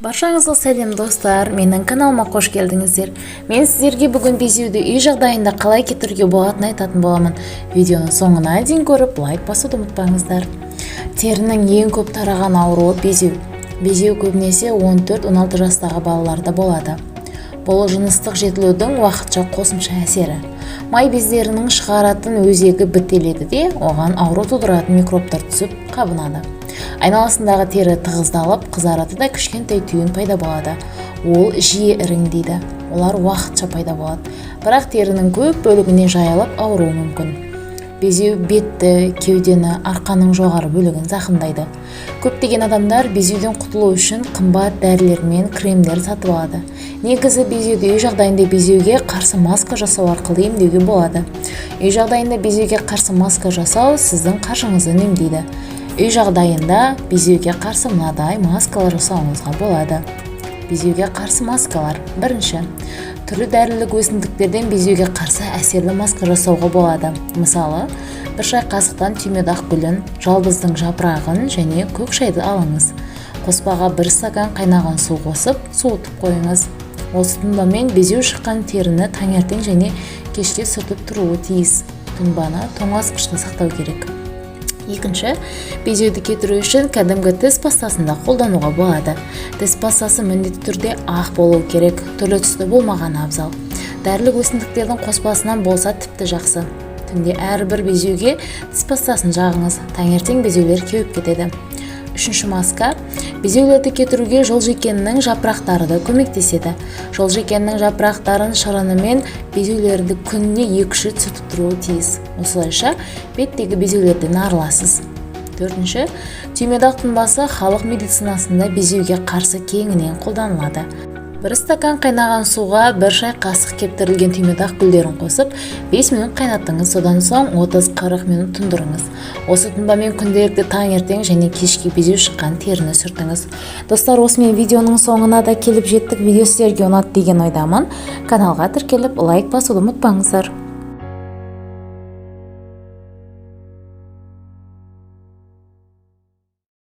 Баршаңызға сәлем достар, менің каналыма қош келдіңіздер. Мен сіздерге бүгін безеуді үй жағдайында қалай кетіруге болатынын айтатын боламын. Видеоны соңына дейін көріп, лайк басуды ұмытпаңыздар. Терінің ең көп тараған ауруы безеу. Безеу көбінесе 14-16 жастағы балаларда болады. Бұл жыныстық жетілудің уақытша қосымша әсері. Май бездерінің шығаратын өзегі бітеледі де, оған ауру тудыратын микробтар түсіп қабынады. Айналасындағы тері тығыздалып, қызарады да кішкентай түйін пайда болады. Ол жиі іріңдейді. Олар уақытша пайда болады. Бірақ терінің көп бөлігіне жайылып ауруы мүмкін. Безеу бетті, кеудені, арқаның жоғары бөлігін зақымдайды. Көптеген адамдар безеуден құтылу үшін қымбат дәрілер мен кремдер сатып алады. Негізі безеуді үй жағдайында безеуге қарсы маска жасау арқылы емдеуге болады. Үй жағдайында безеуге қарсы маска жасау сіздің қаржыңызды үнемдейді. Үй жағдайында безеуге қарсы мынадай маскалар жасауыңызға болады. Безеуге қарсы маскалар. Бірінші, түрлі дәрілік өсімдіктерден безеуге қарсы әсерлі маска жасауға болады. Мысалы, бір шай қасықтан түймедақ гүлін, жалбыздың жапырағын және көк шайды алыңыз. Қоспаға 1 стакан қайнаған су қосып, суытып қойыңыз. Осы тұнбамен безеу шыққан теріні таңертең және кеште сүртіп тұруы тиіс. Тұнбаны тоңазытқышта сақтау керек. Екінші, безеуді кетіру үшін кәдімгі тіс пастасында қолдануға болады. Тіс пастасы міндетті түрде ақ болу керек, түрлі түсті болмаған абзал. Дәрілік өсімдіктердің қоспасынан болса тіпті жақсы. Түнде әрбір безеуге тіс пастасын жағыңыз, таңертең безеулер кеуіп кетеді. Үшінші маска. Безеулерді кетіруге жолжекеннің жапырақтары да көмектеседі. Жолжекеннің жапырақтарын шырынымен безеулерді күніне 2 рет сүртіп тұруы тиіс. Осылайша беттегі безеулерден арыласыз. Төртінші, түймедақ тұнбасы халық медицинасында безеуге қарсы кеңінен қолданылады. 1 стакан қайнаған суға 1 шай қасық кептірілген түймедақ гүлдерін қосып, 5 минут қайнаттыңыз, содан соң 30-40 минут тұндырыңыз. Осы тұнбамен күнделікті таңертең және кешке безеу шыққан теріні сүртіңіз. Достар, осымен видеоның соңына да келіп жеттік. Видео сіздерге ұнады деген ойдамын. Каналға тіркеліп, лайк басуды ұмытпаңыздар.